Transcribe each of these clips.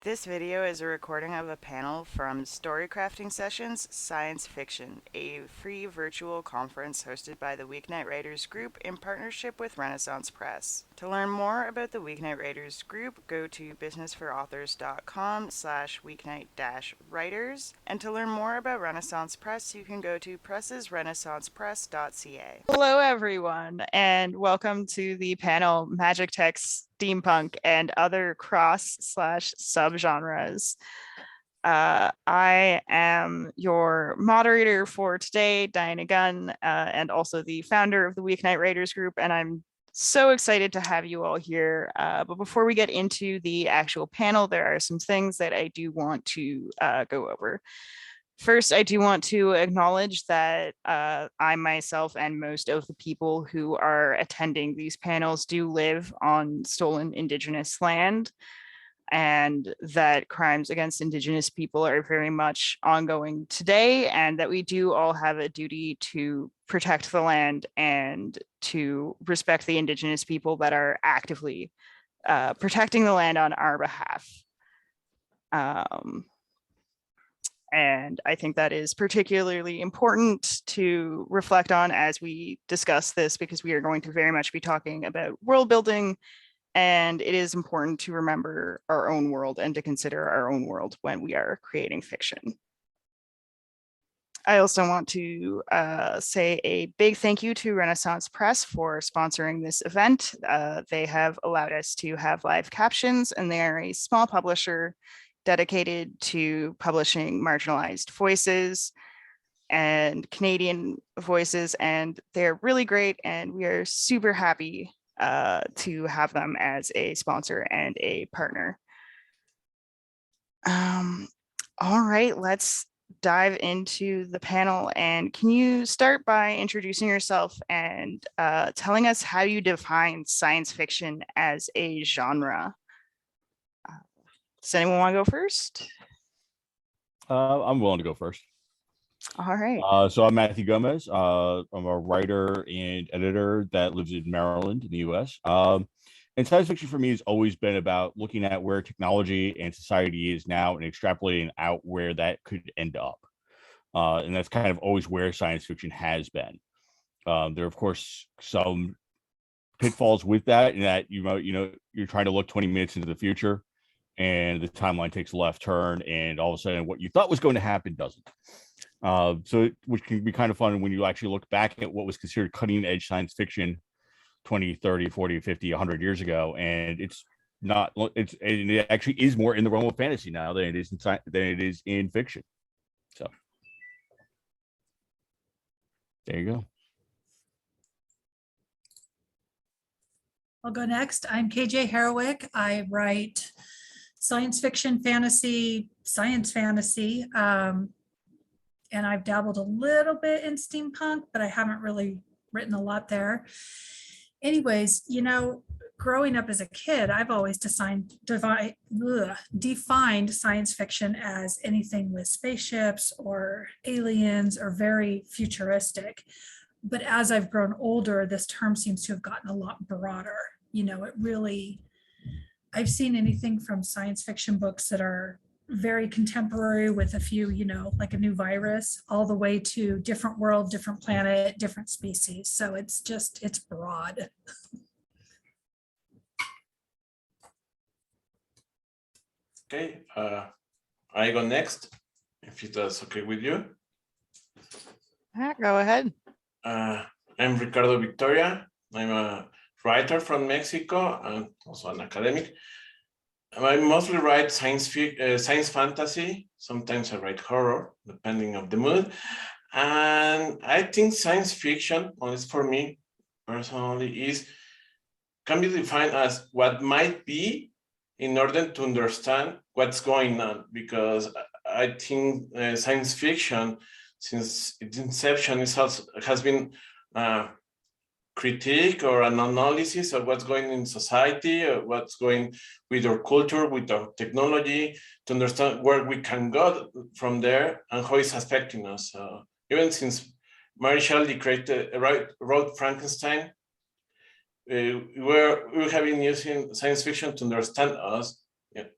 This video is a recording of a panel from Story Crafting Sessions Science Fiction, a free virtual conference hosted by the Weeknight Writers Group in partnership with Renaissance Press. To learn more about the Weeknight Writers Group, go to businessforauthors.com/weeknight-writers, and to learn more about Renaissance Press, you can go to pressesrenaissancepress.ca. Hello, everyone, and welcome to the panel Magic Text, Steampunk, and other cross/subgenres. I am your moderator for today, Diana Gunn, and also the founder of the Weeknight Writers Group, and I'm so excited to have you all here. But before we get into the actual panel, there are some things that I do want to go over. First, I do want to acknowledge that I myself and most of the people who are attending these panels do live on stolen Indigenous land, and that crimes against Indigenous people are very much ongoing today, and that we do all have a duty to protect the land and to respect the Indigenous people that are actively protecting the land on our behalf. And I think that is particularly important to reflect on as we discuss this, because we are going to very much be talking about world building, and it is important to remember our own world and to consider our own world when we are creating fiction. I also want to say a big thank you to Renaissance Press for sponsoring this event. They have allowed us to have live captions, and they are a small publisher dedicated to publishing marginalized voices and Canadian voices, and they're really great, and we are super happy to have them as a sponsor and a partner. All right, let's dive into the panel. And can you start by introducing yourself and telling us how you define science fiction as a genre? Does anyone want to go first? I'm willing to go first. All right. So I'm Matthew Gomez. I'm a writer and editor that lives in Maryland in the US. And science fiction for me has always been about looking at where technology and society is now and extrapolating out where that could end up. And that's kind of always where science fiction has been. There are, of course, some pitfalls with that, in that you're trying to look 20 minutes into the future, and the timeline takes a left turn, and all of a sudden what you thought was going to happen doesn't. So which can be kind of fun when you actually look back at what was considered cutting edge science fiction 20, 30, 40, 50, 100 years ago, and it actually is more in the realm of fantasy now than it is in fiction. So there you go. I'll go next. I'm KJ Harowick. I write science fiction, fantasy, science fantasy, and I've dabbled a little bit in steampunk, but I haven't really written a lot there. Anyways, growing up as a kid, I've always defined science fiction as anything with spaceships or aliens or very futuristic. But as I've grown older, this term seems to have gotten a lot broader. I've seen anything from science fiction books that are very contemporary with a few, like a new virus, all the way to different world, different planet, different species. So it's broad. Okay, I go next, if that's okay with you. Go ahead. I'm Ricardo Victoria. I'm a writer from Mexico and also an academic. I mostly write science fantasy. Sometimes I write horror, depending on the mood. And I think science fiction, at least for me personally, can be defined as what might be in order to understand what's going on. Because I think science fiction, since its inception, has been critique or an analysis of what's going in society, or what's going with our culture, with our technology, to understand where we can go from there and how it's affecting us. Even since Mary Shelley wrote Frankenstein, we have been using science fiction to understand us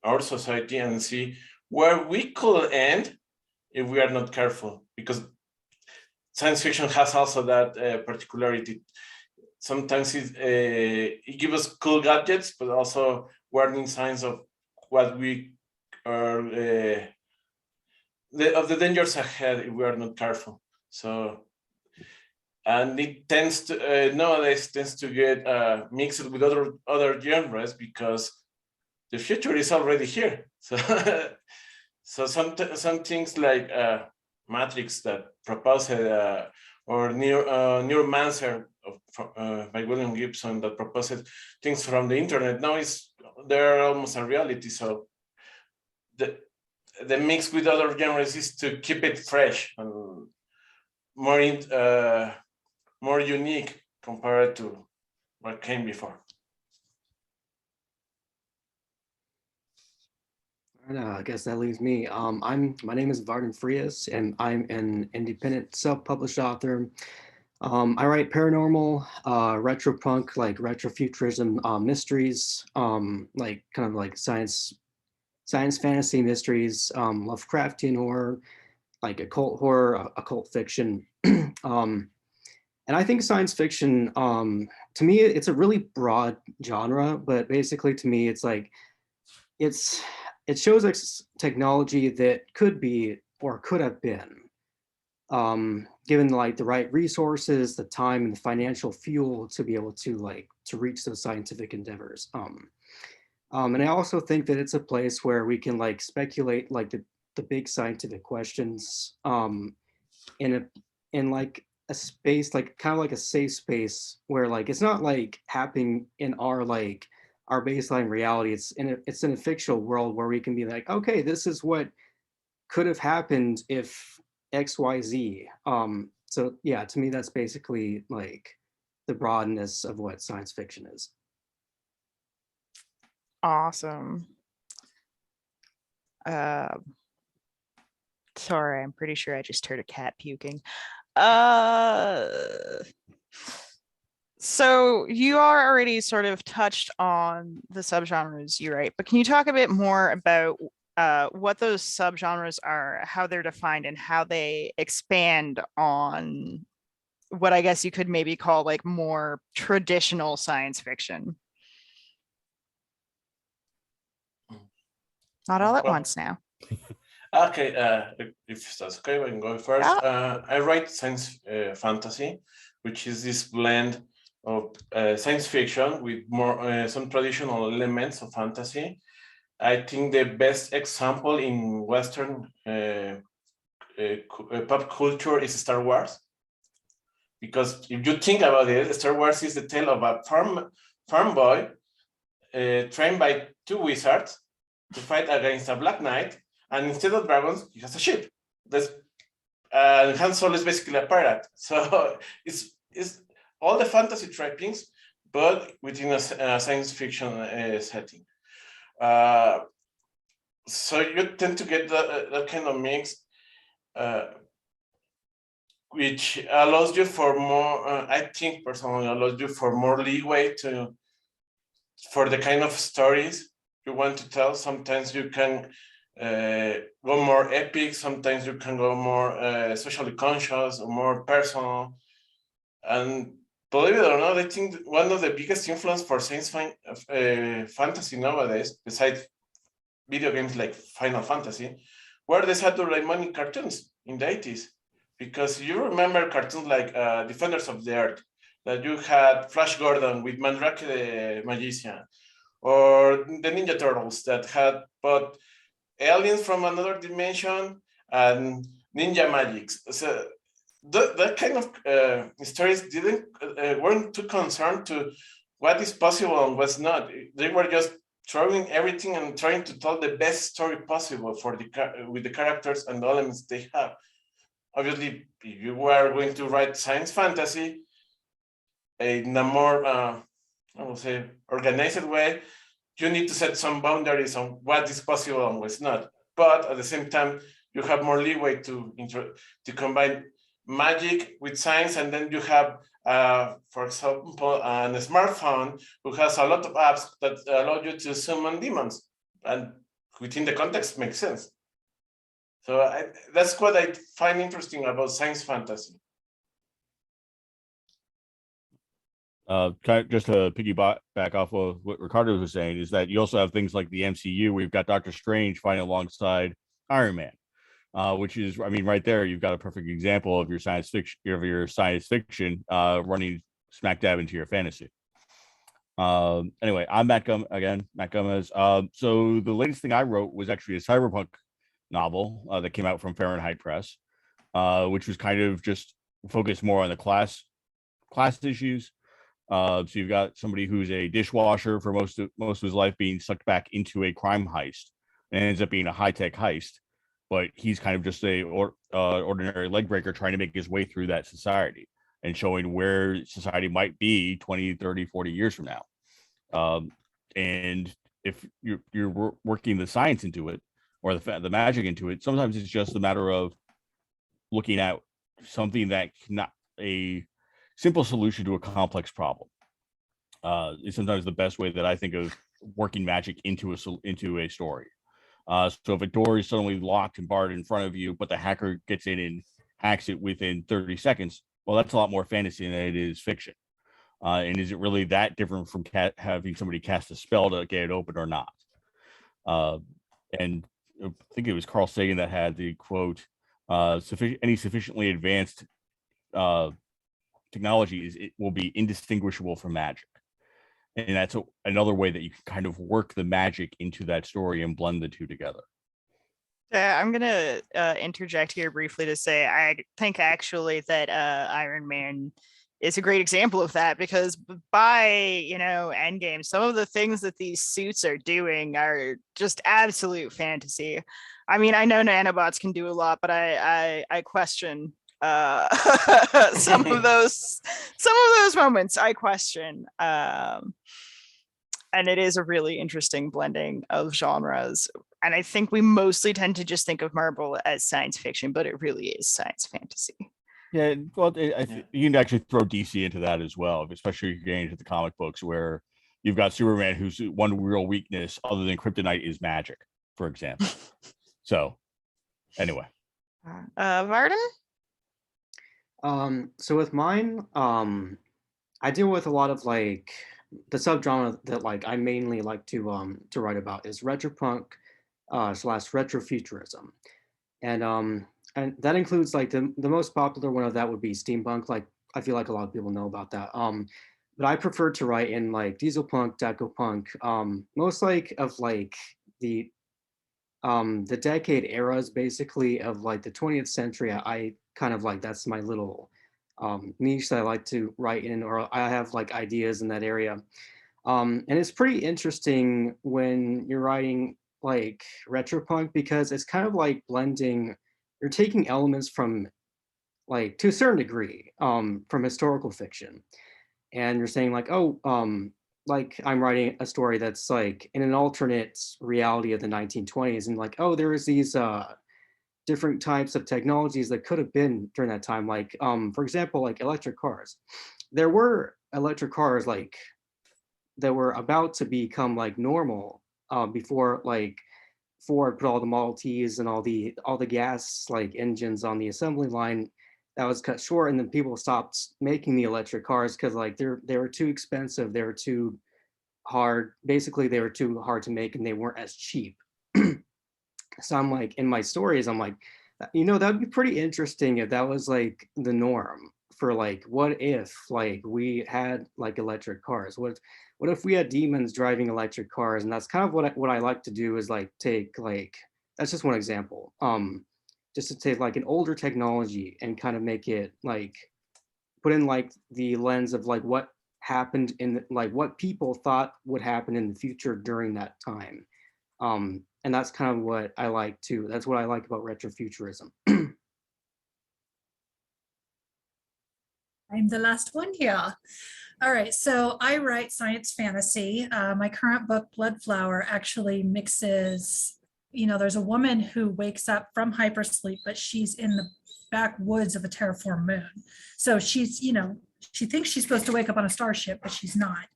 our society and see where we could end if we are not careful, because science fiction has also that particularity. Sometimes it gives us cool gadgets, but also warning signs of what we are, of the dangers ahead if we are not careful. So, and it tends to, nowadays tends to get mixed with other genres, because the future is already here. So, so some things like Matrix that proposed, or Neuromancer by William Gibson that proposed things from the internet, now they're almost a reality. So the mix with other genres is to keep it fresh and more unique compared to what came before. I guess that leaves me. My name is Varden Frias, and I'm an independent self-published author. I write paranormal, retropunk, like retrofuturism mysteries, like kind of like science fantasy mysteries, Lovecraftian horror, like occult horror, occult fiction. And I think science fiction, to me, it's a really broad genre, but basically to me, it's like, it shows us technology that could be or could have been, given like the right resources, the time and the financial fuel to be able to reach those scientific endeavors. And I also think that it's a place where we can like speculate like the big scientific questions in like a space, like kind of like a safe space where like it's not like happening in our baseline reality. It's in a fictional world where we can be like, okay, this is what could have happened if XYZ. So yeah, to me, that's basically like the broadness of what science fiction is. Awesome. Sorry, I'm pretty sure I just heard a cat puking. So you are already sort of touched on the subgenres you write, but can you talk a bit more about what those subgenres are, how they're defined, and how they expand on what I guess you could maybe call like more traditional science fiction? Not all at once now. Okay, if that's okay, I can go first. I write science fantasy, which is this blend of science fiction with more some traditional elements of fantasy. I think the best example in Western pop culture is Star Wars, because if you think about it, Star Wars is the tale of a farm boy trained by two wizards to fight against a Black Knight, and instead of dragons, he has a ship. Han Solo is basically a pirate. So it's all the fantasy trappings, but within a science fiction setting. So you tend to get that kind of mix, which allows you for more, I think personally, allows you for more leeway for the kind of stories you want to tell. Sometimes you can go more epic, sometimes you can go more socially conscious or more personal. And believe it or not, I think one of the biggest influence for science fantasy nowadays, besides video games like Final Fantasy, were the Saturday morning cartoons in the 80s. Because you remember cartoons like Defenders of the Earth, that you had Flash Gordon with Mandrake the Magician, or the Ninja Turtles that had both aliens from another dimension and ninja magics. So that kind of stories weren't too concerned to what is possible and what's not. They were just throwing everything and trying to tell the best story possible with the characters and the elements they have. Obviously, if you were going to write science fantasy in a more, I will say, organized way, you need to set some boundaries on what is possible and what's not. But at the same time, you have more leeway to combine magic with science, and then you have, for example, a smartphone who has a lot of apps that allow you to summon demons. and within the context makes sense. So that's what I find interesting about science fantasy. Just to piggyback off of what Ricardo was saying, is that you also have things like the MCU. We've got Doctor Strange fighting alongside Iron Man, which is, I mean, right there, you've got a perfect example of your science fiction running smack dab into your fantasy. Anyway, I'm Matt Gomez. So the latest thing I wrote was actually a cyberpunk novel that came out from Fahrenheit Press, which was kind of just focused more on the class issues. So you've got somebody who's a dishwasher for most of his life being sucked back into a crime heist, and ends up being a high-tech heist, but he's kind of just a ordinary leg breaker trying to make his way through that society and showing where society might be 20, 30, 40 years from now. And if you're working the science into it or the magic into it, sometimes it's just a matter of looking at something that cannot a simple solution to a complex problem is sometimes the best way that I think of working magic into a story. So if a door is suddenly locked and barred in front of you, but the hacker gets in and hacks it within 30 seconds, well, that's a lot more fantasy than it is fiction. And is it really that different from having somebody cast a spell to get it open or not? And I think it was Carl Sagan that had the quote, any sufficiently advanced technology it will be indistinguishable from magic. And that's another way that you can kind of work the magic into that story and blend the two together. I'm going to interject here briefly to say I think actually that Iron Man is a great example of that, because by, Endgame, some of the things that these suits are doing are just absolute fantasy. I mean, I know nanobots can do a lot, but I question some of those moments. I question. And it is a really interesting blending of genres. And I think we mostly tend to just think of Marvel as science fiction, but it really is science fantasy. Yeah, well, you can actually throw DC into that as well, especially if you're getting into the comic books where you've got Superman, whose one real weakness other than kryptonite is magic, for example. So, anyway. Varden? So with mine, I deal with a lot of like the subgenre that like I mainly like to write about is retropunk / retrofuturism, and that includes like the most popular one of that would be steampunk. Like I feel like a lot of people know about that. But I prefer to write in like dieselpunk, decopunk, most like of like the decade eras basically of like the 20th century. I kind of like that's my little niche that I like to write in, or I have like ideas in that area. And it's pretty interesting when you're writing like retropunk, because it's kind of like blending, you're taking elements from like to a certain degree from historical fiction, and you're saying like, oh, like I'm writing a story that's like in an alternate reality of the 1920s, and like, oh, there is these different types of technologies that could have been during that time. Like, for example, like electric cars. There were electric cars like that were about to become like normal before like Ford put all the Model Ts and all the gas like engines on the assembly line. That was cut short, and then people stopped making the electric cars because like they were too expensive, they were too hard. Basically, they were too hard to make, and they weren't as cheap. So I'm like, in my stories, I'm like, that'd be pretty interesting if that was like the norm for like, what if like we had like electric cars? What if we had demons driving electric cars? And that's kind of what I like to do is like take like, that's just one example. Just to take like an older technology and kind of make it like, put in like the lens of like what happened in like what people thought would happen in the future during that time. And that's kind of what I like too. That's what I like about retrofuturism. I'm the last one here. All right, so I write science fantasy. My current book, Bloodflower, actually mixes, there's a woman who wakes up from hypersleep, but she's in the backwoods of a terraformed moon. So she's, she thinks she's supposed to wake up on a starship, but she's not.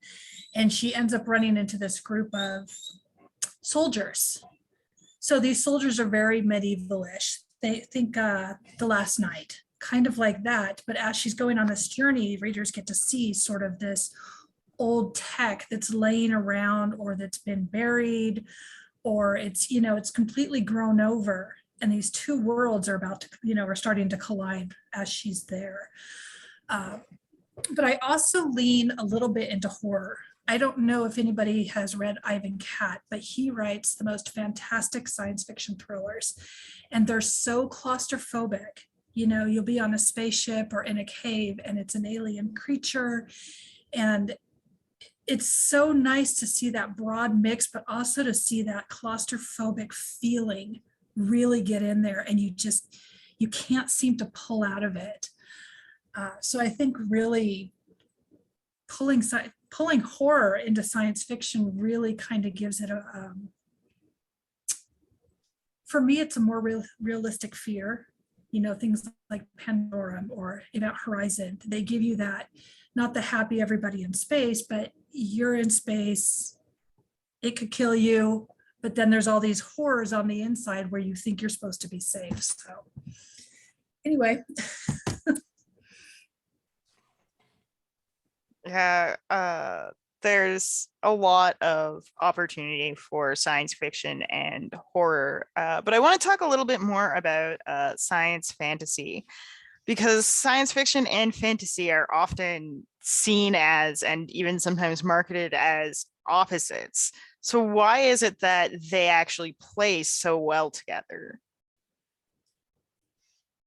And she ends up running into this group of soldiers. So these soldiers are very medievalish. They think The Last Night, kind of like that. But as she's going on this journey, readers get to see sort of this old tech that's laying around, or that's been buried, or it's, it's completely grown over. And these two worlds are about to, are starting to collide as she's there. But I also lean a little bit into horror. I don't know if anybody has read Ivan Katt, but he writes the most fantastic science fiction thrillers. And they're so claustrophobic. You'll be on a spaceship or in a cave and it's an alien creature. And it's so nice to see that broad mix, but also to see that claustrophobic feeling really get in there, and you can't seem to pull out of it. So I think really pulling horror into science fiction really kind of gives it for me, it's a more realistic fear. Things like Pandora or Event Horizon, they give you that, not the happy everybody in space, but you're in space, it could kill you, but then there's all these horrors on the inside where you think you're supposed to be safe. So anyway. Yeah, there's a lot of opportunity for science fiction and horror, but I want to talk a little bit more about science fantasy, because science fiction and fantasy are often seen as, and even sometimes marketed as, opposites. So why is it that they actually play so well together?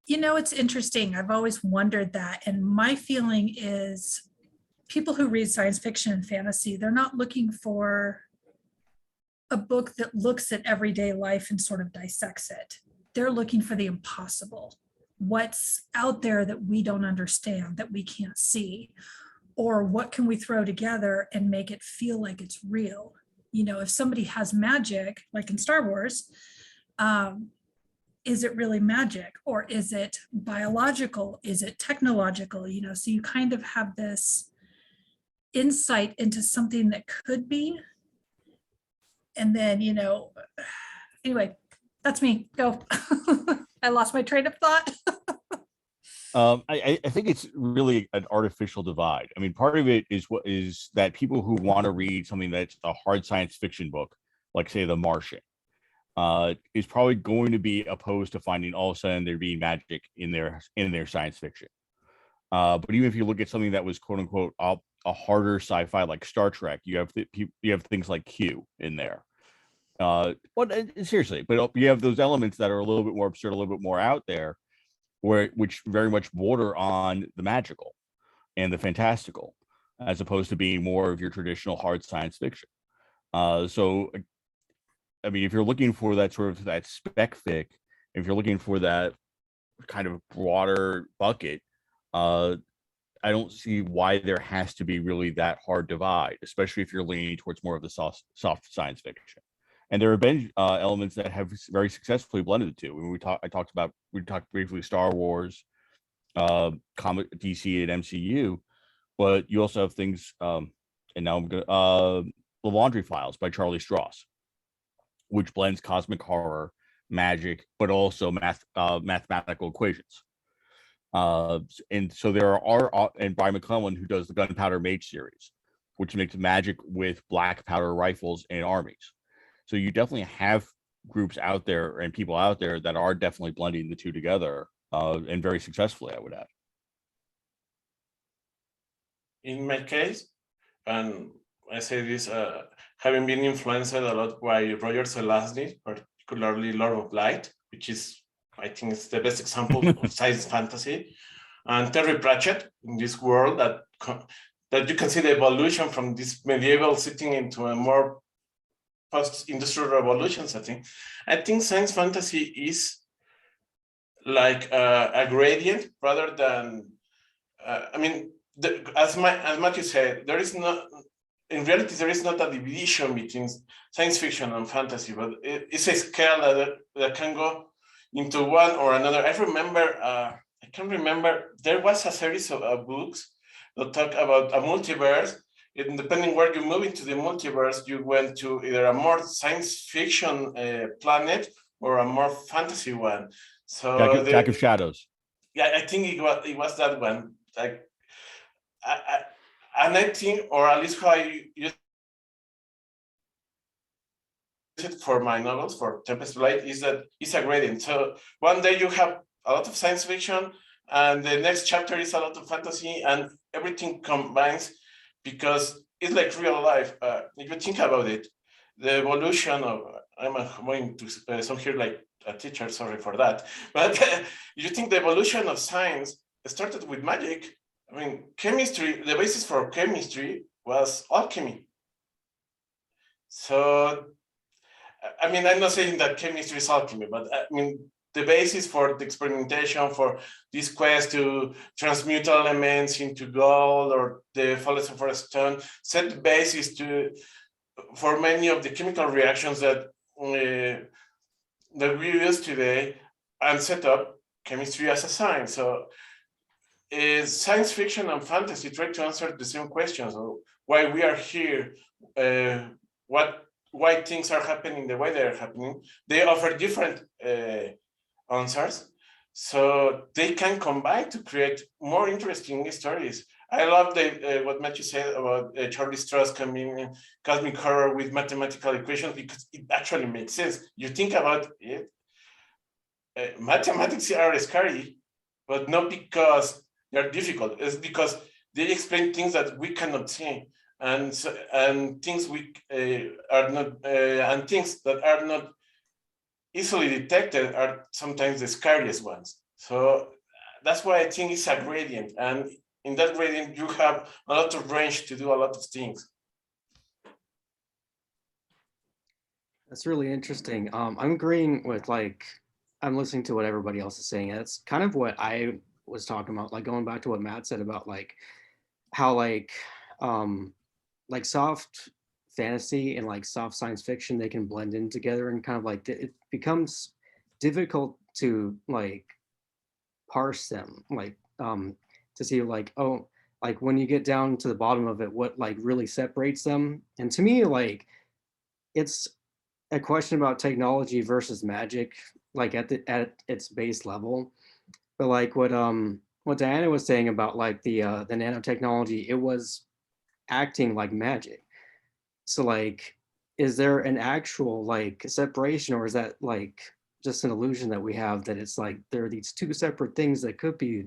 It's interesting. I've always wondered that. And my feeling is people who read science fiction and fantasy, they're not looking for a book that looks at everyday life and sort of dissects it. They're looking for the impossible. What's out there that we don't understand, that we can't see, or what can we throw together and make it feel like it's real? If somebody has magic, like in Star Wars, is it really magic, or is it biological? Is it technological? So you kind of have this insight into something that could be. And then, anyway, that's me. Go. I lost my train of thought. I think it's really an artificial divide. I mean, part of it is that people who want to read something that's a hard science fiction book, like say The Martian, is probably going to be opposed to finding all of a sudden there being magic in their science fiction. But even if you look at something that was quote unquote a harder sci-fi like Star Trek, you have things like Q in there. Seriously, but you have those elements that are a little bit more absurd, a little bit more out there, which very much border on the magical and the fantastical, as opposed to being more of your traditional hard science fiction. So, I mean, if you're looking for that sort of that spec fic, if you're looking for that kind of broader bucket, I don't see why there has to be really that hard divide, especially if you're leaning towards more of the soft science fiction. And there have been elements that have very successfully blended the two. When we talked briefly Star Wars, comic DC and MCU, but you also have things. And now I'm gonna The Laundry Files by Charlie Stross, which blends cosmic horror, magic, but also mathematical equations. And so there are, and Brian McClellan, who does the Gunpowder Mage series, which makes magic with black powder rifles and armies. So you definitely have groups out there and people out there that are definitely blending the two together, and very successfully, I would add. In my case, and I say this, having been influenced a lot by Roger Zelazny, particularly Lord of Light, which is, I think, it's the best example of science fantasy, and Terry Pratchett in this world that you can see the evolution from this medieval setting into a more post-industrial revolution setting. I think science fantasy is like a gradient rather than, as Matthew said, there is not, in reality, there is not a division between science fiction and fantasy, but it's a scale that can go into one or another. I can remember there was a series of books that talk about a multiverse depending where you move into the multiverse, you went to either a more science fiction planet or a more fantasy one. So Jack of Shadows. Yeah, I think it was that one. Like, and I think, or at least how I use it for my novels, for Tempest Light, is that it's a gradient. So one day you have a lot of science fiction, and the next chapter is a lot of fantasy, and everything combines because it's like real life. If you think about it, the evolution of, I'm going to sound here like a teacher, sorry for that, but you think the evolution of science started with magic. I mean, chemistry, the basis for chemistry was alchemy. So, I mean, I'm not saying that chemistry is alchemy, but I mean, the basis for the experimentation, for this quest to transmute elements into gold or the philosopher's stone, set the basis for many of the chemical reactions that we use today, and set up chemistry as a science. So science fiction and fantasy try to answer the same questions: why we are here, why things are happening the way they're happening. They offer different answers, so they can combine to create more interesting stories. I love what Matthew said about Charlie Strauss combining cosmic horror with mathematical equations, because it actually makes sense. You think about it, mathematics are scary, but not because they're difficult. It's because they explain things that we cannot see, and things we are not, and things that are not easily detected are sometimes the scariest ones. So that's why I think it's a gradient, and in that gradient you have a lot of range to do a lot of things. That's really interesting. I'm agreeing with, like, I'm listening to what everybody else is saying. That's kind of what I was talking about, like going back to what Matt said about like how like soft fantasy and like soft science fiction, they can blend in together, and kind of like it becomes difficult to like parse them, like to see like, oh, like when you get down to the bottom of it, what like really separates them. And to me, like, it's a question about technology versus magic, like at its base level. But like what Diana was saying about like the nanotechnology, it was acting like magic. So like, is there an actual like separation, or is that like just an illusion that we have, that it's like there are these two separate things that could be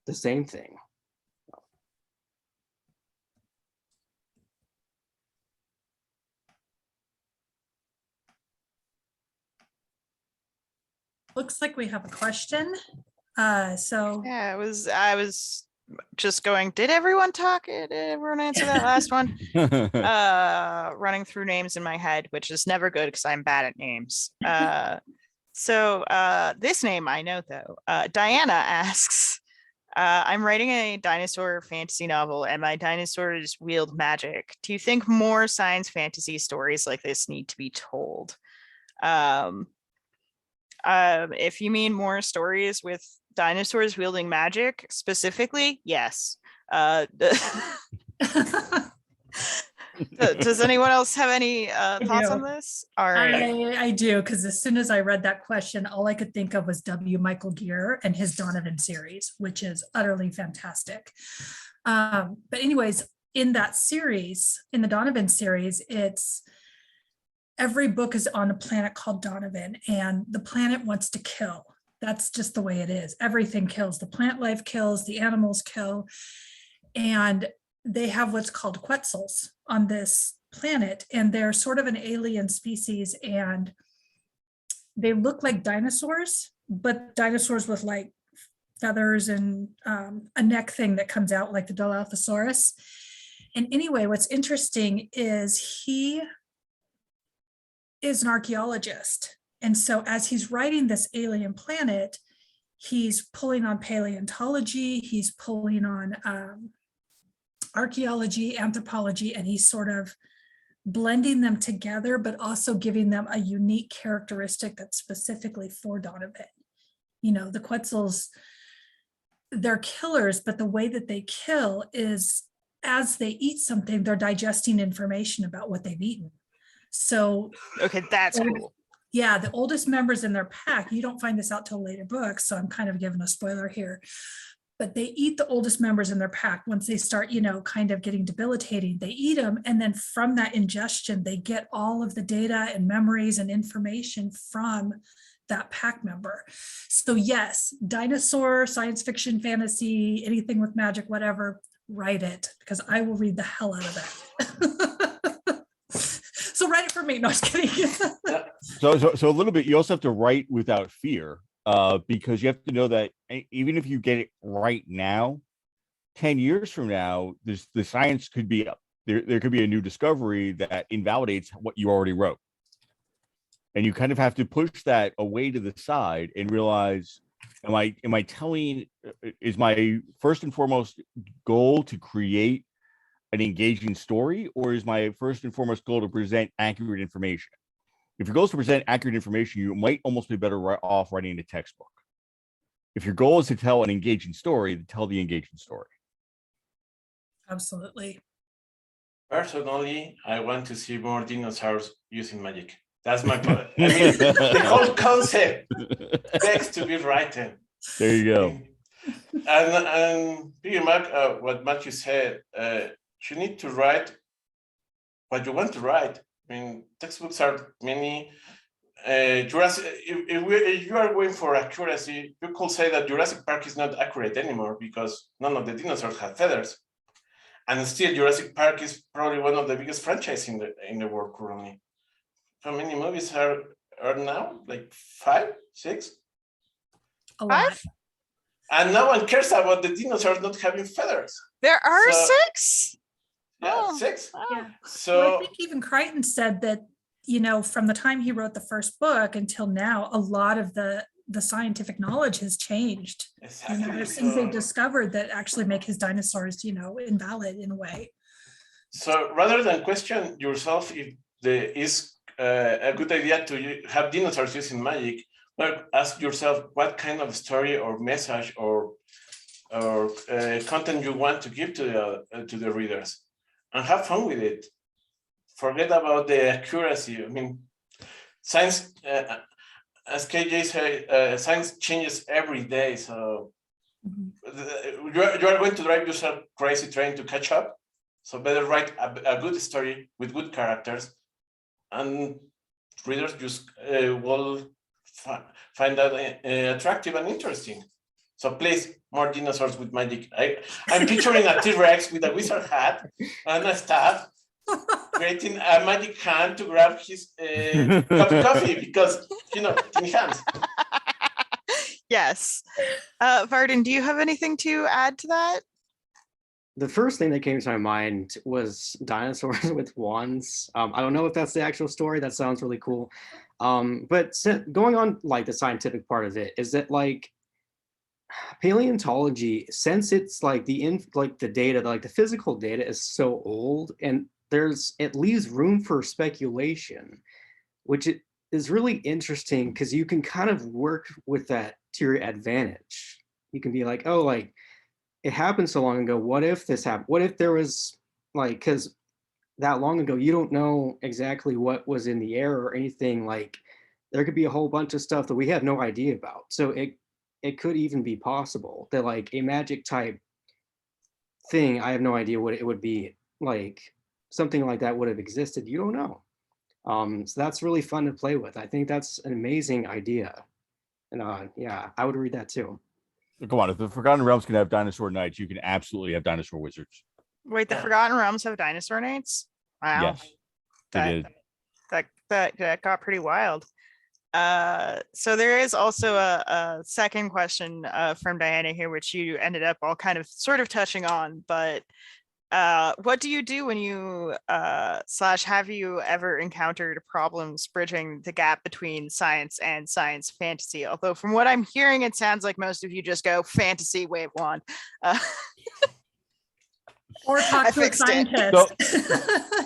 the same thing? Looks like we have a question. So Yeah, I was just going, did everyone talk? Did everyone answer that last one? Running through names in my head, which is never good because I'm bad at names. So this name I know though. Diana asks, I'm writing a dinosaur fantasy novel and my dinosaurs wield magic. Do you think more science fantasy stories like this need to be told? If you mean more stories with dinosaurs wielding magic specifically, yes. Does anyone else have any thoughts on this? All right. I do, because as soon as I read that question, all I could think of was W. Michael Gear and his Donovan series, which is utterly fantastic. But anyways, in that series, in the Donovan series, it's every book is on a planet called Donovan, and the planet wants to kill. That's just the way it is. Everything kills. The plant life kills, the animals kill, and they have what's called Quetzals on this planet, and they're sort of an alien species, and they look like dinosaurs, but dinosaurs with like feathers and a neck thing that comes out like the Dilophosaurus. And anyway, what's interesting is he is an archaeologist. And so as he's writing this alien planet, he's pulling on paleontology, he's pulling on archaeology, anthropology, and he's sort of blending them together, but also giving them a unique characteristic that's specifically for Donovan. You know, the Quetzals, they're killers, but the way that they kill is as they eat something, they're digesting information about what they've eaten. So Okay, that's cool. yeah, the oldest members in their pack, you don't find this out till later books, so I'm kind of giving a spoiler here. But they eat the oldest members in their pack. Once they start, kind of getting debilitating, they eat them. And then from that ingestion, they get all of the data and memories and information from that pack member. So yes, dinosaur, science fiction, fantasy, anything with magic, whatever, write it, because I will read the hell out of that. So write it for me. No, I was kidding. So a little bit, you also have to write without fear, because you have to know that even if you get it right now, 10 years from now, the science could be up. There could be a new discovery that invalidates what you already wrote. And you kind of have to push that away to the side and realize, am I telling, is my first and foremost goal to create an engaging story, or is my first and foremost goal to present accurate information? If your goal is to present accurate information, you might almost be better off writing a textbook. If your goal is to tell an engaging story, then tell the engaging story. Absolutely. Personally, I want to see more dinosaurs using magic. That's my point. I mean, the whole concept begs to be written. There you go. And piggyback what Matthew said, you need to write what you want to write. I mean, textbooks are many. Jurassic, if you are going for accuracy, you could say that Jurassic Park is not accurate anymore because none of the dinosaurs have feathers. And still, Jurassic Park is probably one of the biggest franchises in the world currently. How many movies are now? Like 5, 6? A lot. 5? And no one cares about the dinosaurs not having feathers. There are So- 6? Yeah, Oh. 6. Oh. Yeah. So Well, I think even Crichton said that, from the time he wrote the first book until now, a lot of the scientific knowledge has changed. exactly. There's things they've So, discovered that actually make his dinosaurs, invalid in a way. so rather than question yourself if there is a good idea to have dinosaurs using magic, but ask yourself what kind of story or message or content you want to give to the readers, and have fun with it. Forget about the accuracy. I mean, science, as KJ said, science changes every day. So you are going to drive yourself crazy trying to catch up. So better write a good story with good characters, and readers just will find that attractive and interesting. So please, more dinosaurs with magic. I'm picturing a T-Rex with a wizard hat and a staff, creating a magic hand to grab his cup of coffee because, tiny hands. Yes. Varden, do you have anything to add to that? The first thing that came to my mind was dinosaurs with wands. I don't know if that's the actual story. That sounds really cool. But going on like the scientific part of it, is that like paleontology, since it's like the data, like the physical data is so old, and it leaves room for speculation, which is really interesting because you can kind of work with that to your advantage. You can be like, oh, like it happened so long ago. What if this happened? What if there was because that long ago, you don't know exactly what was in the air or anything. Like there could be a whole bunch of stuff that we have no idea about. So it could even be possible that like a magic type thing, I have no idea what it would be, like something like that would have existed. You don't know. So that's really fun to play with. I think that's an amazing idea. And yeah, I would read that too. Come on, if the Forgotten Realms can have dinosaur knights, you can absolutely have dinosaur wizards. Wait, the Forgotten Realms have dinosaur knights? Wow. Yes, they did. That got pretty wild. So there is also a second question from Diana here, which you ended up all kind of sort of touching on, but what do you do when you / have you ever encountered problems bridging the gap between science and science fantasy? Although from what I'm hearing, it sounds like most of you just go fantasy wave one. Or talk I to a fixed it.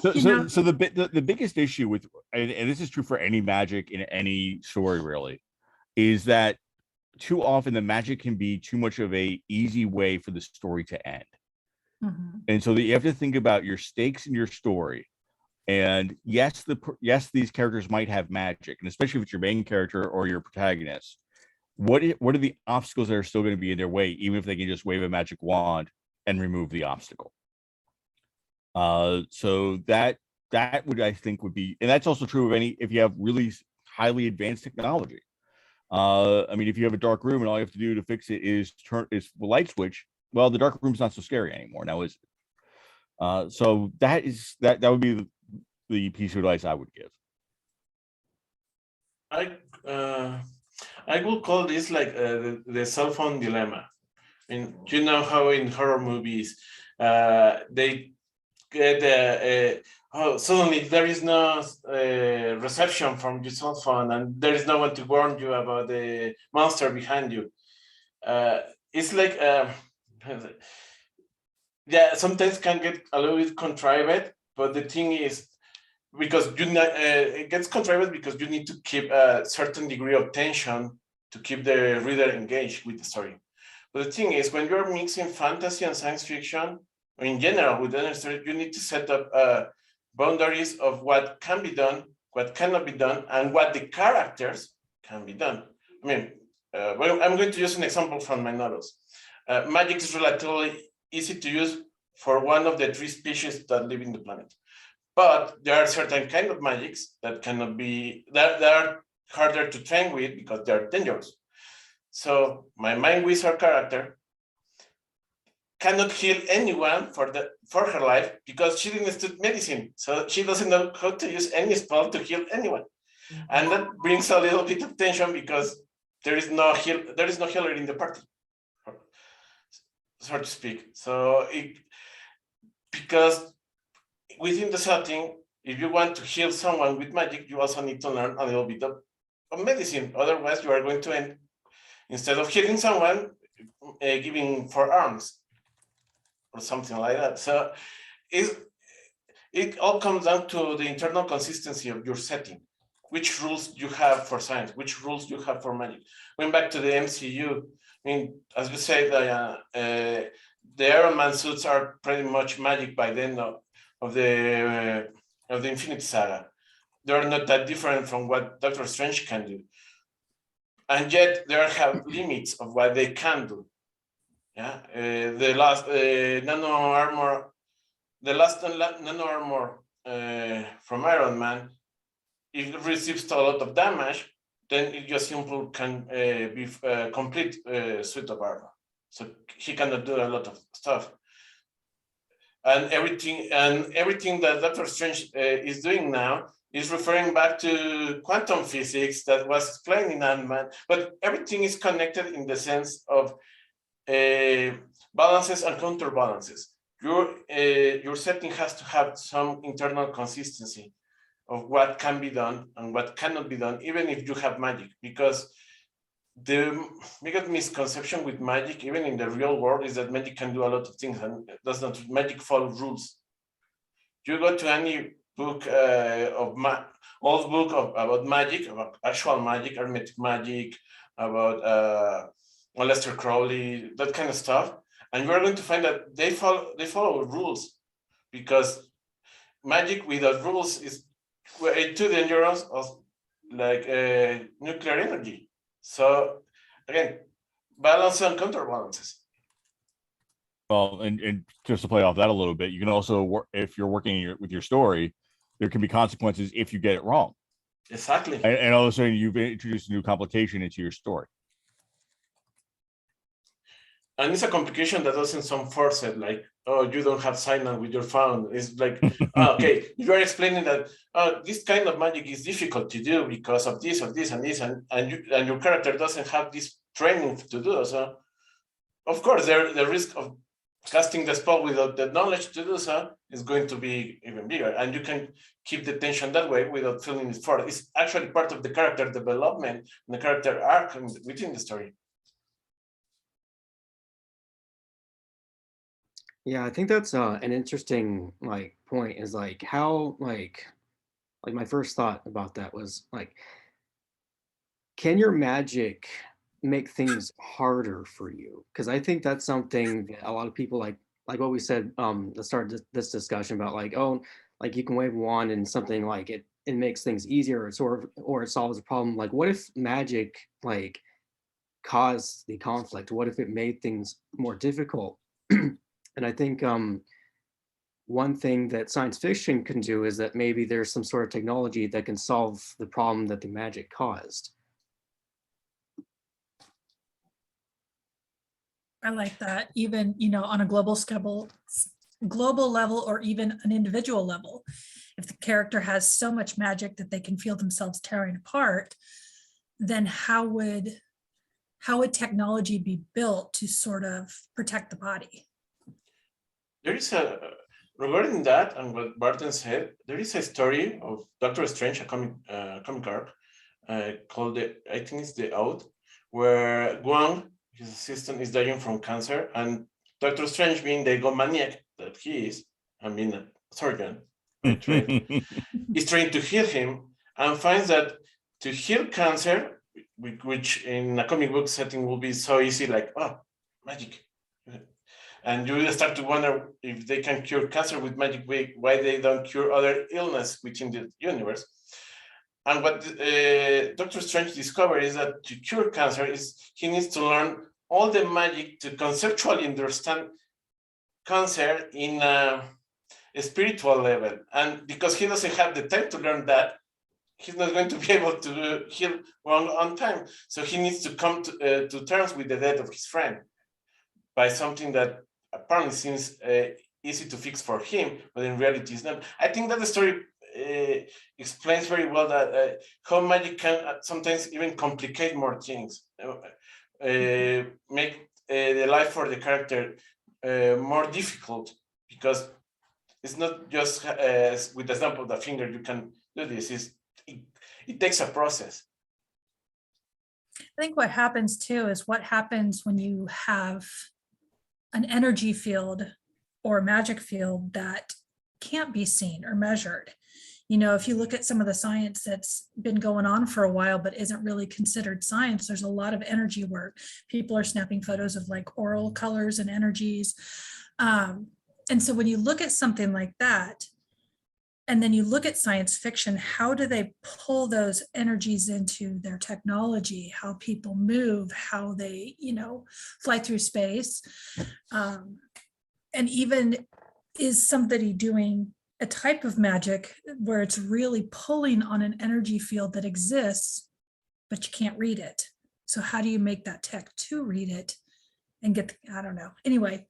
scientist. So the biggest issue with, and this is true for any magic in any story really, is that too often the magic can be too much of a easy way for the story to end. Mhm. And so that you have to think about your stakes in your story. And yes, these characters might have magic, and especially if it's your main character or your protagonist. What are the obstacles that are still going to be in their way, even if they can just wave a magic wand and remove the obstacle? So that would, I think, would be, and that's also true of any, if you have really highly advanced technology. I mean, if you have a dark room and all you have to do to fix it is turn the light switch, well, the dark room's not so scary anymore now, is it? So that would be the piece of advice I would give. I will call this like the cell phone dilemma. I mean, you know how in horror movies they get suddenly there is no reception from your cell phone, and there is no one to warn you about the monster behind you. It's like yeah, sometimes can get a little bit contrived, but the thing is, because it gets contrived because you need to keep a certain degree of tension to keep the reader engaged with the story. But the thing is, when you're mixing fantasy and science fiction, or in general with any story, you need to set up boundaries of what can be done, what cannot be done, and what the characters can be done. I mean, well, I'm going to use an example from my novels. Magic is relatively easy to use for one of the 3 species that live in the planet. But there are certain kind of magics that cannot be, that are harder to train with because they're dangerous. So my mind wizard character cannot heal anyone for her life because she didn't study medicine. So she doesn't know how to use any spell to heal anyone. And that brings a little bit of tension because there is no healer in the party, so to speak. So because within the setting, if you want to heal someone with magic, you also need to learn a little bit of medicine. Otherwise, you are going to end, instead of healing someone, giving forearms or something like that. So it all comes down to the internal consistency of your setting. Which rules you have for science, which rules you have for magic. Going back to the MCU, I mean, as we say, the Iron Man suits are pretty much magic by the end of the Infinity Saga. They're not that different from what Doctor Strange can do, and yet they have limits of what they can do. Yeah, the last nano armor from Iron Man, if it receives a lot of damage, then it just simply can be a complete suit of armor. So he cannot do a lot of stuff. And everything that Doctor Strange is doing now is referring back to quantum physics that was explained in Ant-Man, but everything is connected in the sense of balances and counterbalances. Your setting has to have some internal consistency of what can be done and what cannot be done, even if you have magic, because the biggest misconception with magic, even in the real world, is that magic can do a lot of things, and does not magic follow rules. You go to any book old book about magic, about actual magic, hermetic magic, about Aleister Crowley, that kind of stuff, and you're going to find that they follow rules, because magic without rules is too dangerous, like nuclear energy. So again, balance and counterbalances. Well, and just to play off that a little bit, you can also work, if you're working with your story, there can be consequences if you get it wrong. Exactly. And all of a sudden you've introduced a new complication into your story. And it's a complication that doesn't sound forced, like, oh, you don't have sign-on with your phone. It's like, okay, you are explaining that this kind of magic is difficult to do because of this, and this, and your character doesn't have this training to do so. Of course, the risk of casting the spell without the knowledge to do so is going to be even bigger, and you can keep the tension that way without feeling it forced. It's actually part of the character development and the character arc within the story. Yeah, I think that's an interesting point, is how like my first thought about that was can your magic make things harder for you? Because I think that's something that a lot of people like what we said, let's start this discussion about like, oh, like you can wave a wand and something like it makes things easier or it solves a problem. Like what if magic like caused the conflict? What if it made things more difficult? And I think one thing that science fiction can do is that maybe there's some sort of technology that can solve the problem that the magic caused. I like that, even, on a global level or even an individual level. If the character has so much magic that they can feel themselves tearing apart, then how would technology be built to sort of protect the body? There is regarding that and what Barton said, there is a story of Doctor Strange, a comic arc called I think it's The Out, where Guang, his assistant, is dying from cancer, and Doctor Strange, being the egomaniac that he is, I mean a surgeon by trade, is trying to heal him and finds that to heal cancer, which in a comic book setting will be so easy, like, oh, magic. And you start to wonder if they can cure cancer with magic, why they don't cure other illness within the universe. And what Doctor Strange discovered is that to cure cancer, he needs to learn all the magic to conceptually understand cancer in a spiritual level. And because he doesn't have the time to learn that, he's not going to be able to heal one on time. So he needs to come to terms with the death of his friend by something that apparently seems easy to fix for him, but in reality is not. I think that the story explains very well that how magic can sometimes even complicate more things, make the life for the character more difficult, because it's not just with the snap of the finger you can do this. It takes a process. I think what happens too is what happens when you have an energy field or a magic field that can't be seen or measured. If you look at some of the science that's been going on for a while, but isn't really considered science, there's a lot of energy work. People are snapping photos of like aural colors and energies. And so when you look at something like that, and then you look at science fiction, how do they pull those energies into their technology, how people move, how they, fly through space? And even is somebody doing a type of magic where it's really pulling on an energy field that exists, but you can't read it. So how do you make that tech to read it and get, I don't know. Anyway,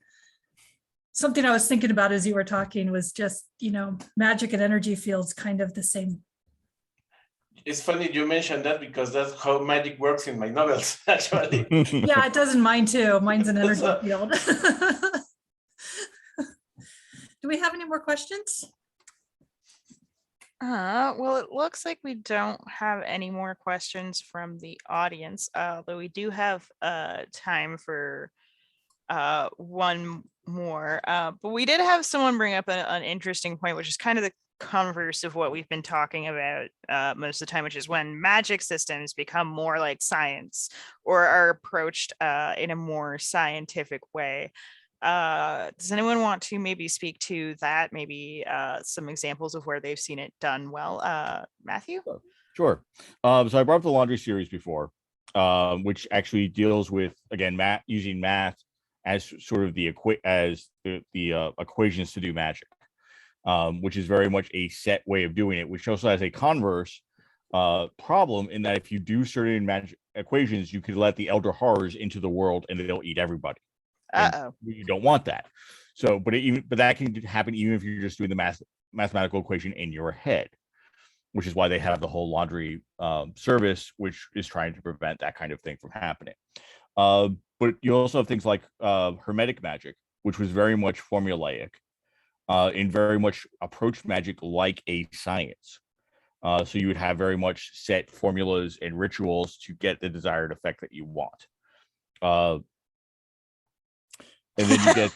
something I was thinking about as you were talking was just, magic and energy fields kind of the same. It's funny you mentioned that because that's how magic works in my novels, actually. Yeah, it does in mine too. Mine's an energy field. Do we have any more questions? Well, it looks like we don't have any more questions from the audience, though we do have time for one more. But we did have someone bring up an interesting point, which is kind of the converse of what we've been talking about most of the time, which is when magic systems become more like science or are approached in a more scientific way. Does anyone want to maybe speak to that? Maybe some examples of where they've seen it done well. Matthew? Sure. So I brought up the laundry series before, which actually deals with, again, using math as sort of the equations to do magic, which is very much a set way of doing it, which also has a converse problem in that if you do certain magic equations, you could let the elder horrors into the world and they'll eat everybody. You don't want that. So, but that can happen even if you're just doing the mathematical equation in your head, which is why they have the whole laundry service, which is trying to prevent that kind of thing from happening. But you also have things like hermetic magic, which was very much formulaic and very much approached magic like a science. So you would have very much set formulas and rituals to get the desired effect that you want. And then you get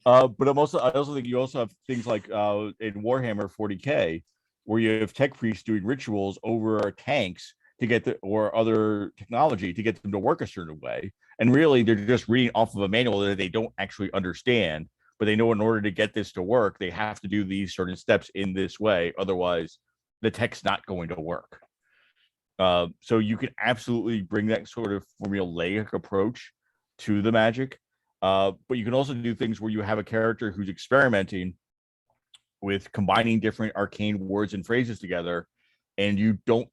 but I also think you also have things like in Warhammer 40K, where you have tech priests doing rituals over tanks to get or other technology to get them to work a certain way. And really, they're just reading off of a manual that they don't actually understand, but they know in order to get this to work, they have to do these certain steps in this way. Otherwise, the tech's not going to work. So you can absolutely bring that sort of formulaic approach to the magic. But you can also do things where you have a character who's experimenting with combining different arcane words and phrases together, and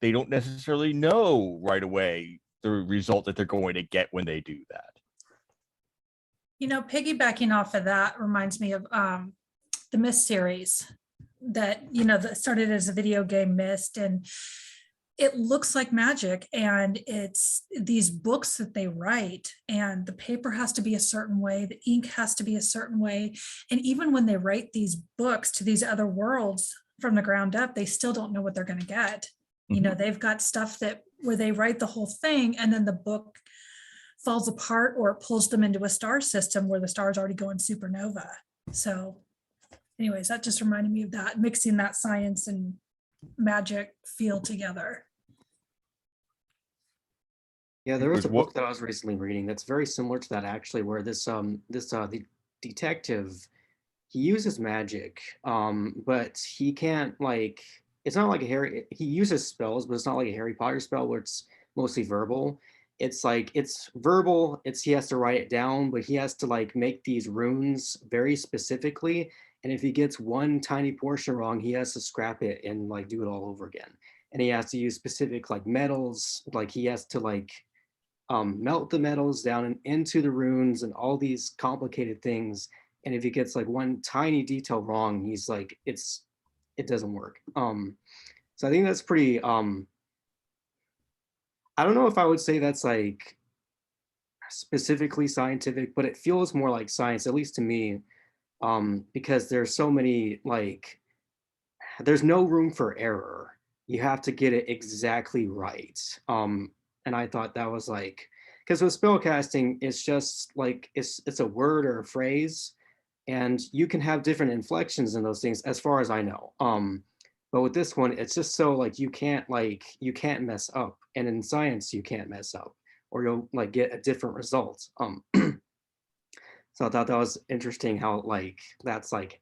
they don't necessarily know right away the result that they're going to get when they do that. You know, piggybacking off of that reminds me of the Myst series that, you know, that started as a video game, Myst, and it looks like magic, and it's these books that they write, and the paper has to be a certain way, the ink has to be a certain way. And even when they write these books to these other worlds from the ground up, they still don't know what they're going to get. Mm-hmm. You know, they've got stuff that where they write the whole thing and then the book falls apart, or it pulls them into a star system where the stars already go in supernova. So anyways, that just reminded me of that, mixing that science and magic feel together. Yeah, there was a book that I was recently reading that's very similar to that, actually, where the detective, he uses magic, but he can't, like, it's not like he uses spells, but it's not like a Harry Potter spell where it's mostly verbal. It's like, it's verbal, he has to write it down, but he has to like make these runes very specifically. And if he gets one tiny portion wrong, he has to scrap it and like do it all over again. And he has to use specific like metals, like he has to like melt the metals down and into the runes and all these complicated things. And if he gets like one tiny detail wrong, he's like, it doesn't work. So I think that's pretty, I don't know if I would say that's like specifically scientific, but it feels more like science, at least to me, because there's so many, like, there's no room for error. You have to get it exactly right. And I thought that was like, because with spellcasting, it's just like, it's a word or a phrase, and you can have different inflections in those things, as far as I know. But with this one, it's just so like, you can't mess up. And in science, you can't mess up, or you'll like get a different result. So I thought that was interesting how like, that's like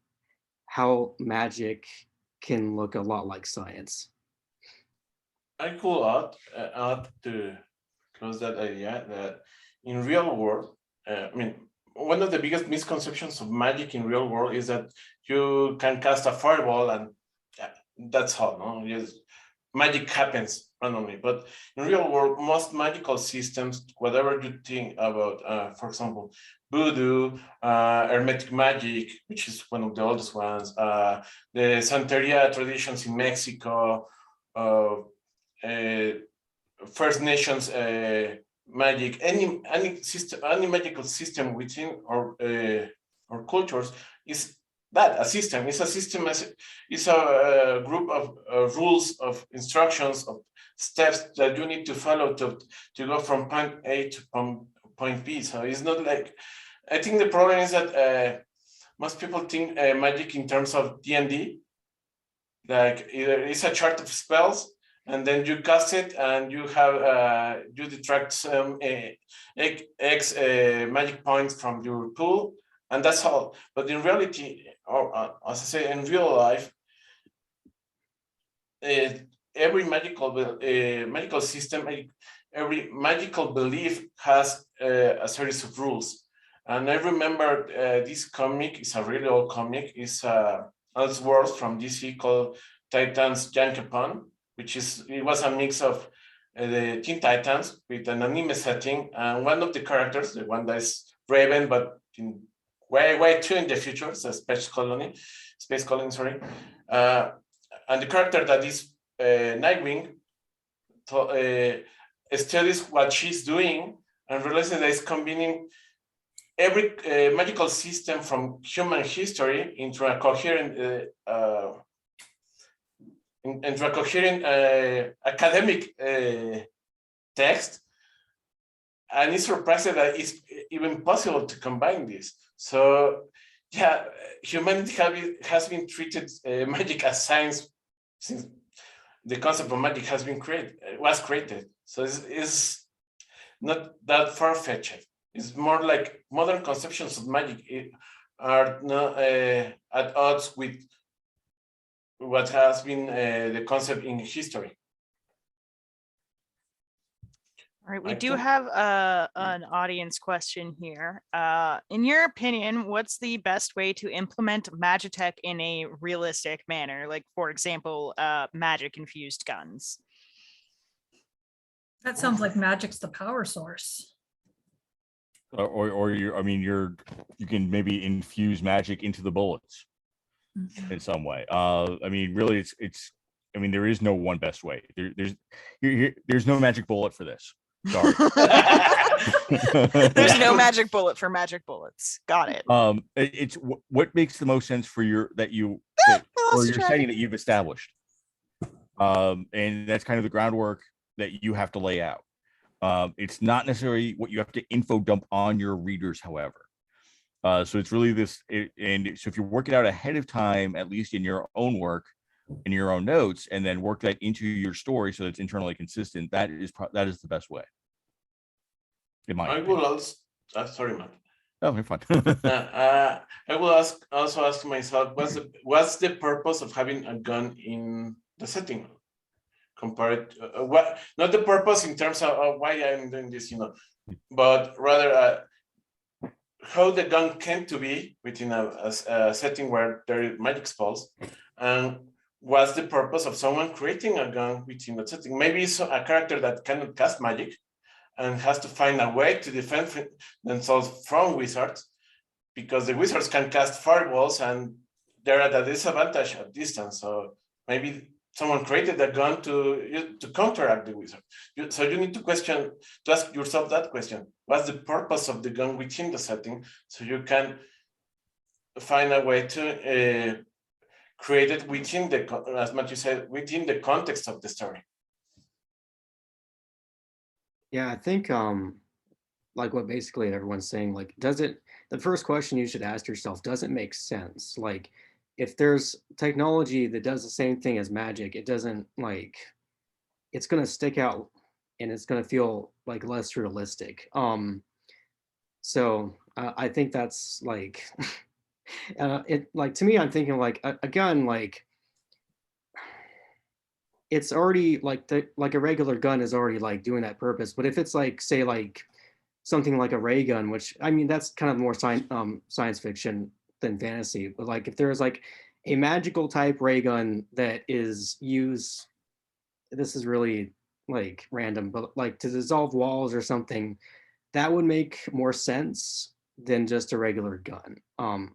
how magic can look a lot like science. I could add to close that idea that in real world, I mean, one of the biggest misconceptions of magic in real world is that you can cast a fireball and that's all. No, yes, magic happens randomly. But in real world, most magical systems, whatever you think about, for example, voodoo, hermetic magic, which is one of the oldest ones, the Santeria traditions in Mexico, First Nations magic, any system, any magical system within our cultures is that a system. It's a system, it's a group of rules, of instructions, of steps that you need to follow to go from point A to point B. So it's not like, I think the problem is that most people think magic in terms of D&D, like either it's a chart of spells, and then you cast it, and you have you detract some X magic points from your pool, and that's all. But in reality, or as I say, in real life, every magical system, every magical belief has a series of rules. And I remember this comic is a really old comic. It's Elseworlds from DC called Titans Yankapon, it was a mix of the Teen Titans with an anime setting, and one of the characters, the one that is Raven, but in way too in the future, it's a space colony, sorry. And the character that is Nightwing studies what she's doing and realizes that it's combining every magical system from human history into a coherent academic text, and it's surprising that it's even possible to combine this. So yeah, humanity has been treated magic as science since the concept of magic has been was created. So it's not that far-fetched. It's more like modern conceptions of magic are not at odds with what has been the concept in history. All right, we I do think- have an audience question here. In your opinion, what's the best way to implement Magitech in a realistic manner? Like, for example, magic-infused guns. That sounds like magic's the power source. Or you can maybe infuse magic into the bullets in some way. I mean, really, I mean, there is no one best way. There's no magic bullet for this. Sorry. There's no magic bullet for magic bullets. Got it. It's what makes the most sense for or your setting that you've established. And that's kind of the groundwork that you have to lay out. It's not necessarily what you have to info dump on your readers, however. So it's really and so if you work it out ahead of time, at least in your own work, in your own notes, and then work that into your story so it's internally consistent, that is the best way. I will also, sorry, Matt. Oh, you're fine. I will also ask myself, what's the purpose of having a gun in the setting? Compared to, what, not the purpose in terms of why I'm doing this, but rather how the gun came to be within a setting where there is magic spells, and what's the purpose of someone creating a gun within the setting? Maybe it's a character that cannot cast magic and has to find a way to defend themselves from wizards, because the wizards can cast fireballs and they're at a disadvantage at distance. So maybe someone created a gun to counteract the wizard. So you need to ask yourself that question: what's the purpose of the gun within the setting? So you can find a way to create it within as Matthew said, within the context of the story. Yeah, I think like what basically everyone's saying, like, the first question you should ask yourself, does it make sense? Like, if there's technology that does the same thing as magic, it doesn't, like, it's going to stick out and it's going to feel like less realistic. So I think that's like, to me, I'm thinking like a gun, like, it's already like a regular gun is already like doing that purpose. But if it's like, say, like something like a ray gun, which I mean, that's kind of more science fiction than fantasy. But like if there's like a magical type ray gun that is used, this is really like random, but like to dissolve walls or something, that would make more sense than just a regular gun. I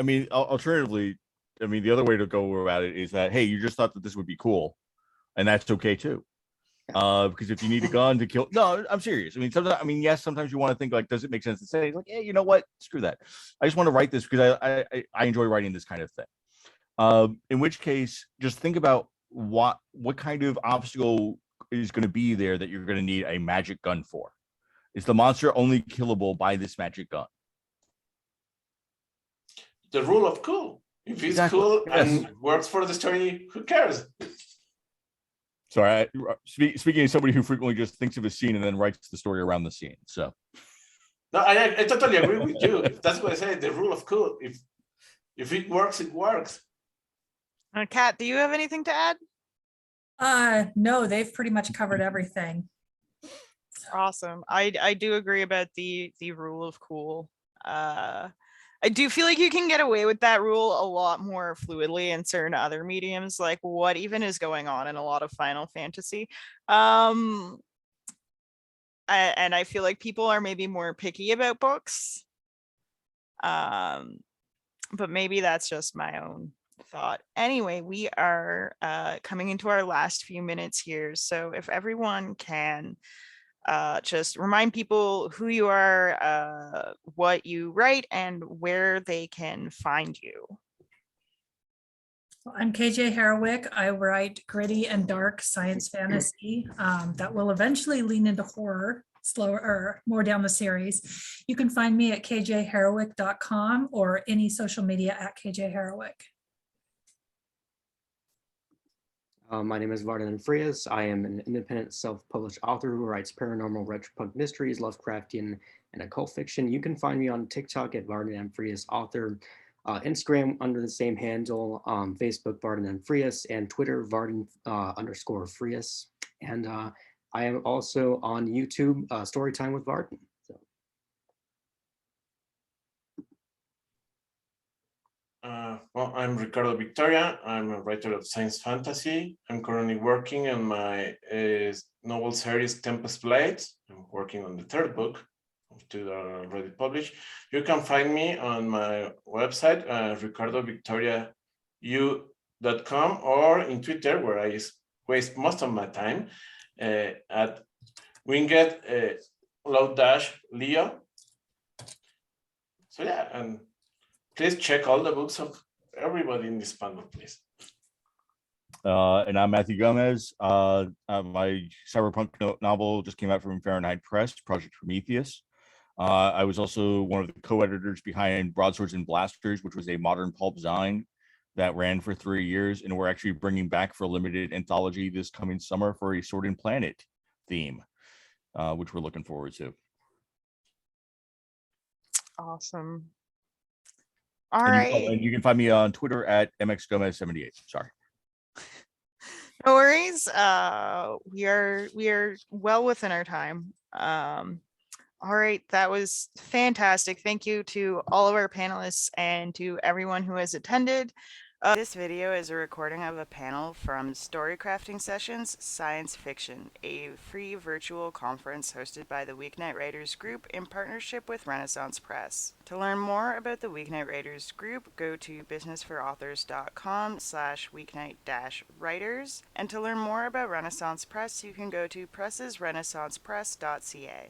mean, alternatively, I mean, the other way to go about it is that, hey, you just thought that this would be cool, and that's okay too. Because if you need a gun to kill, no, I'm serious. I mean, yes, sometimes you want to think like, does it make sense to say like, yeah, you know what, screw that. I just want to write this because I enjoy writing this kind of thing. In which case, just think about what kind of obstacle is going to be there that you're going to need a magic gun for. Is the monster only killable by this magic gun? The rule of cool. If it's Exactly. cool Yes. and works for the story, who cares? Sorry, speaking as somebody who frequently just thinks of a scene and then writes the story around the scene. So, No, I totally agree with you. That's what I say. The rule of cool. If it works, it works. Kat, do you have anything to add? No, they've pretty much covered everything. Awesome. I do agree about the rule of cool. I do feel like you can get away with that rule a lot more fluidly in certain other mediums, like what even is going on in a lot of Final Fantasy. And I feel like people are maybe more picky about books. But maybe that's just my own thought. Anyway, we are coming into our last few minutes here. So if everyone can just remind people who you are, what you write, and where they can find you. I'm KJ Harowick. I write gritty and dark science fantasy that will eventually lean into horror, slower or more down the series. You can find me at kjharowick.com or any social media at KJ Harowick. My name is Vardan Frias. I am an independent self-published author who writes paranormal, retropunk mysteries, Lovecraftian, and occult fiction. You can find me on TikTok at Vardan Frias Author, Instagram under the same handle, Facebook Vardan Frias, and Twitter Vardan _ Frias. And I am also on YouTube, Storytime with Vardan. So. Well, I'm Ricardo Victoria. I'm a writer of science fantasy. I'm currently working on my novel series Tempest Blades. I'm working on the third book of two that are already published. You can find me on my website, ricardovictoriau.com, or in Twitter, where I waste most of my time, at winged _Leo. So yeah, and please check all the books of everybody in this panel, please. And I'm Matthew Gomez. My cyberpunk novel just came out from Fahrenheit Press, Project Prometheus. I was also one of the co-editors behind Broadswords and Blasters, which was a modern pulp zine that ran for 3 years, and we're actually bringing back for a limited anthology this coming summer for a Sword and Planet theme, which we're looking forward to. Awesome. All And right. you can find me on Twitter at mxgomez78. Sorry. No worries. We are well within our time. All right, that was fantastic. Thank you to all of our panelists and to everyone who has attended. This video is a recording of a panel from Story Crafting Sessions Science Fiction, a free virtual conference hosted by the Weeknight Writers Group in partnership with Renaissance Press. To learn more about the Weeknight Writers Group, go to businessforauthors.com/weeknight-writers. And to learn more about Renaissance Press, you can go to pressesrenaissancepress.ca.